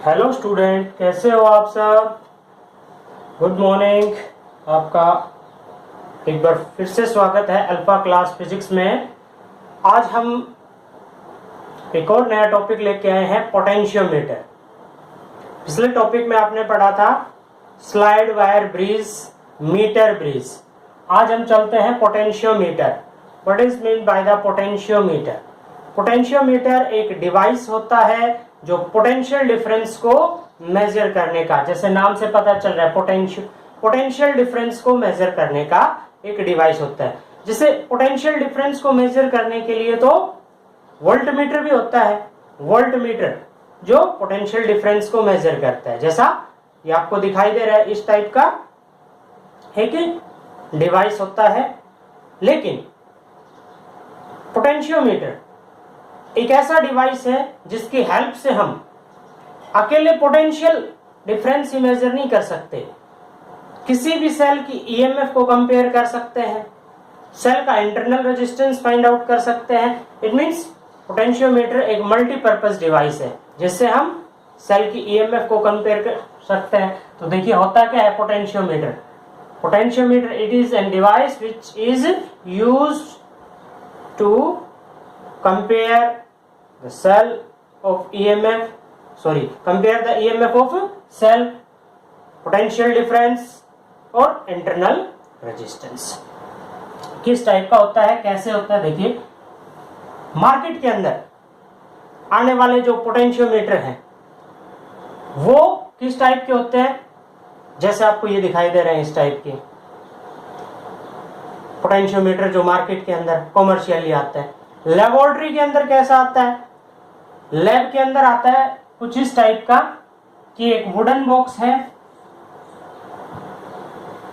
Hello student, कैसे हो आप सब। Good morning. आपका एक बार फिर से स्वागत है अल्फा क्लास फिजिक्स में। आज हम एक और नया टॉपिक लेके आए हैं, पोटेंशियोमीटर। पिछले टॉपिक में आपने पढ़ा था slide wire bridge, meter bridge. आज हम चलते हैं potentiometer. What is mean by the potentiometer? Potentiometer एक डिवाइस होता है जो पोटेंशियल डिफरेंस को मेजर करने का, जैसे नाम से पता चल रहा है, पोटेंशियल डिफरेंस को मेजर करने का एक डिवाइस होता है। जिसे पोटेंशियल डिफरेंस को मेजर करने के लिए तो वोल्टमीटर भी होता है। वोल्टमीटर जो पोटेंशियल डिफरेंस को मेजर करता है, जैसा ये आपको दिखाई दे रहा है, इस टाइप का एक डिवाइस होता है। लेकिन पोटेंशियोमीटर एक ऐसा डिवाइस है जिसकी हेल्प से हम अकेले पोटेंशियल डिफरेंस ही मेजर नहीं कर सकते, किसी भी सेल की ईएमएफ को कंपेयर कर सकते हैं, सेल का इंटरनल रेजिस्टेंस फाइंड आउट कर सकते हैं। इट मींस पोटेंशियोमीटर एक मल्टीपर्पज डिवाइस है जिससे हम सेल की ईएमएफ को कंपेयर कर सकते हैं। तो देखिए होता क्या है potentiometer. Potentiometer it is an device which is used to compare the cell of EMF, compare the EMF of cell, potential difference और internal resistance। किस टाइप का होता है, कैसे होता है? देखिए मार्केट के अंदर आने वाले जो पोटेंशियोमीटर हैं वो किस टाइप के होते हैं, जैसे आपको ये दिखाई दे रहे हैं, इस टाइप के पोटेंशियोमीटर जो मार्केट के अंदर कॉमर्शियली आता है। लेबोरेटरी के अंदर कैसा आता है? लैब के अंदर आता है कुछ इस टाइप का कि एक वुडन बॉक्स है,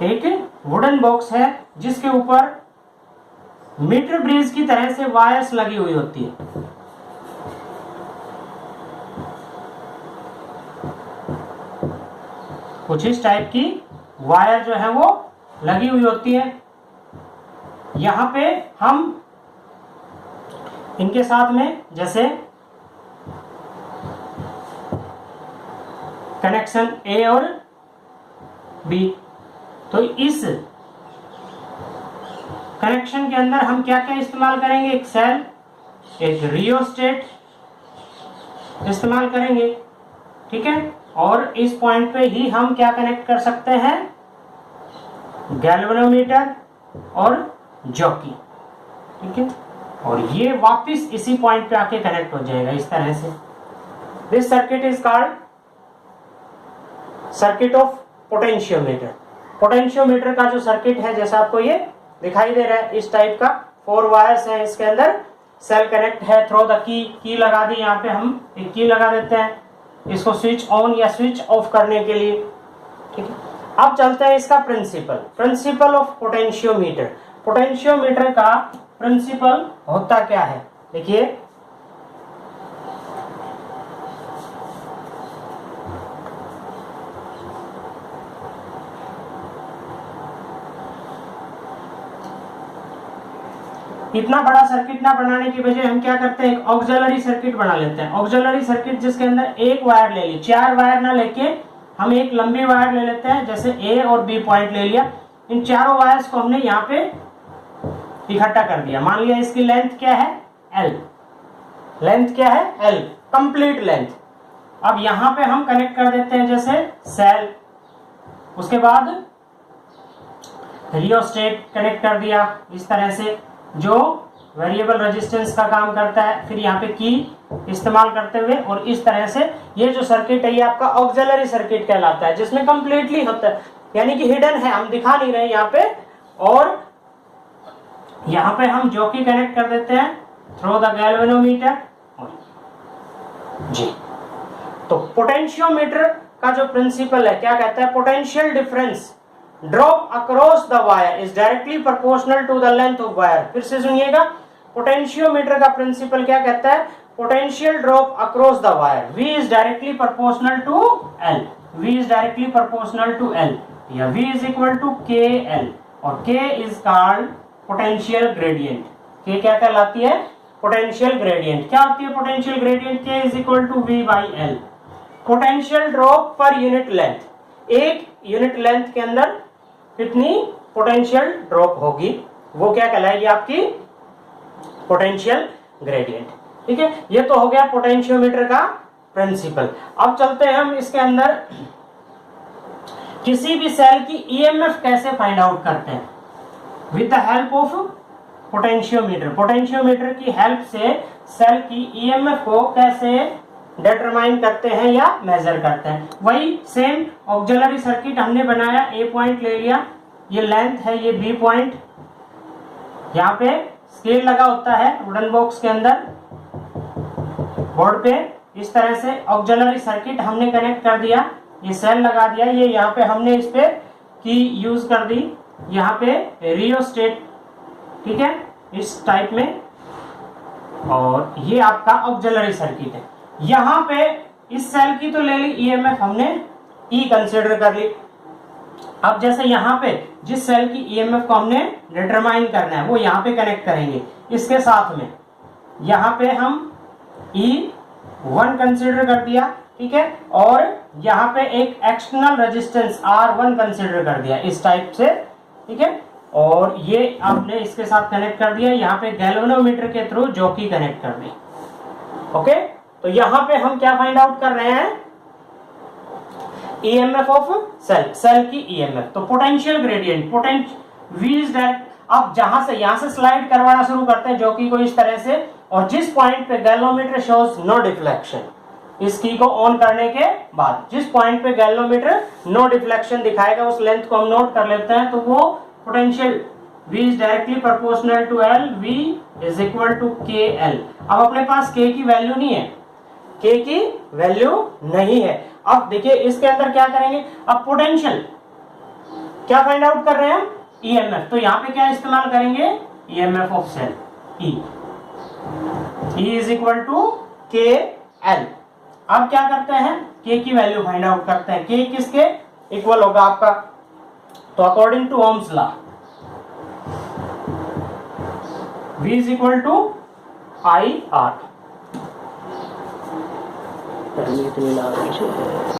एक वुडन बॉक्स है जिसके ऊपर मीटर ब्रिज की तरह से वायर्स लगी हुई होती है। कुछ इस टाइप की वायर जो है वो लगी हुई होती है। यहां पे हम इनके साथ में जैसे कनेक्शन ए और बी, तो इस कनेक्शन के अंदर हम क्या क्या इस्तेमाल करेंगे? एक सेल, एक रियोस्टेट इस्तेमाल करेंगे, ठीक है। और इस पॉइंट पे ही हम क्या कनेक्ट कर सकते हैं? गैल्वेनोमीटर और जॉकी, ठीक है। और ये वापस इसी पॉइंट पे आके कनेक्ट हो जाएगा इस तरह से। This circuit is called circuit of potentiometer. Potentiometer का जो सर्किट है, जैसा आपको ये दिखाई दे रहा है, इस टाइप का 4 वायर्स हैं, इसके अंदर सेल कनेक्ट है थ्रू द की लगा दी। यहाँ पे हम एक की लगा देते हैं इसको स्विच ऑन या स्विच ऑफ करने के लिए, ठीक है। अब चलते हैं इसका प्रिंसिपल ऑफ पोटेंशियोमीटर। पोटेंशियोमीटर का प्रिंसिपल होता क्या है? देखिए इतना बड़ा सर्किट ना बनाने की बजाय हम क्या करते हैं, एक ऑक्सिलरी सर्किट बना लेते हैं। ऑक्सिलरी सर्किट जिसके अंदर एक वायर ले ली, 4 वायर ना लेके हम एक लंबी वायर ले लेते हैं, जैसे ए और बी पॉइंट ले लिया। इन चारों वायर्स को हमने यहाँ पे इकट्ठा कर दिया। मान लिया इसकी लेंथ क्या है? एल। लेंथ क्या है? L, complete length. अब यहां पे हम कनेक्ट कर देते हैं जैसे सेल, उसके बाद रियोस्टेट कनेक्ट कर दिया इस तरह से, जो वेरिएबल रेजिस्टेंस का काम करता है। फिर यहाँ पे की इस्तेमाल करते हुए, और इस तरह से ये जो सर्किट है ये आपका ऑक्सिलरी सर्किट कहलाता है, जिसमें कंप्लीटली होता है, यानी कि हिडन है, हम दिखा नहीं रहे यहाँ पे। और यहां पे हम जॉकी कनेक्ट कर देते हैं थ्रू द गैल्वेनोमीटर जी। तो पोटेंशियोमीटर का जो प्रिंसिपल है क्या कहता है? Potential difference drop across the wire is directly proportional to the length of wire. फिर से सुनिएगा, पोटेंशियोमीटर का प्रिंसिपल क्या कहता है? Potential drop across the wire V is directly proportional to L, V is directly proportional to L, या V is equal to KL, और K is called potential gradient. K क्या कहलाती है? Potential gradient. क्या होती है potential gradient? K is equal to V by L। Potential drop per unit length, एक unit length के अंदर कितनी पोटेंशियल ड्रॉप होगी, वो क्या कहलाएगी आपकी पोटेंशियल ग्रेडियंट। ठीक है, ये तो हो गया पोटेंशियोमीटर का प्रिंसिपल। अब चलते हैं हम इसके अंदर किसी भी सेल की ईएमएफ कैसे फाइंड आउट करते हैं, with the help of potentiometer. Potentiometer की हेल्प से सेल की ईएमएफ को कैसे डिटरमाइन करते हैं या मेजर करते हैं। वही सेम ऑक्सिलरी सर्किट हमने बनाया, ए पॉइंट ले लिया, ये लेंथ है, ये बी पॉइंट, यहाँ पे स्केल लगा होता है वुडन बॉक्स के अंदर बोर्ड पे। इस तरह से ऑक्सिलरी सर्किट हमने कनेक्ट कर दिया, ये सेल लगा दिया, ये यहाँ पे हमने इस पे की यूज कर दी, यहाँ पे रियोस्टेट, ठीक है, इस टाइप में, और ये आपका ऑक्सिलरी सर्किट है। यहाँ पे इस सेल की तो ले ली ईएमएफ हमने, ई कंसीडर कर ली। अब जैसे यहाँ पे जिस सेल की ईएमएफ को हमने डिटरमाइन करना है वो यहाँ पे कनेक्ट करेंगे, इसके साथ में यहाँ पे हम E1 कंसीडर कर दिया, ठीक है, और यहाँ पे एक एक्सटर्नल रेजिस्टेंस R1 कंसीडर कर दिया इस टाइप से, ठीक है, और ये आपने इसके साथ कनेक्ट कर दिया, यहाँ पे गैल्वेनोमीटर के थ्रू जॉकी कनेक्ट कर दी। ओके, तो यहाँ पे हम क्या फाइंड आउट कर रहे हैं, ईएमएफ ऑफ सेल, सेल की ईएमएफ। तो potential gradient, V is direct. अब जहां से यहां से स्लाइड करवाना शुरू करते हैं जॉकी को इस तरह से, और जिस पॉइंट पे गैल्वेनोमीटर शोज नो डिफ्लेक्शन, इस की को ऑन करने के बाद जिस पॉइंट पे गैल्वेनोमीटर नो डिफ्लेक्शन दिखाएगा उस लेंथ को हम नोट कर लेते हैं, तो वो potential V is directly proportional to L, V is equal to KL। अब अपने पास K की वैल्यू नहीं है, K की वैल्यू नहीं है। अब देखिए इसके अंदर क्या करेंगे, अब पोटेंशियल क्या फाइंड आउट कर रहे हैं हम, ईएमएफ, तो यहाँ पे क्या इस्तेमाल करेंगे, EMF of cell, E is equal to KL। अब क्या करते हैं, K की वैल्यू फाइंड आउट करते हैं, K किसके इक्वल होगा आपका, तो according to Ohm's law V is equal to IR।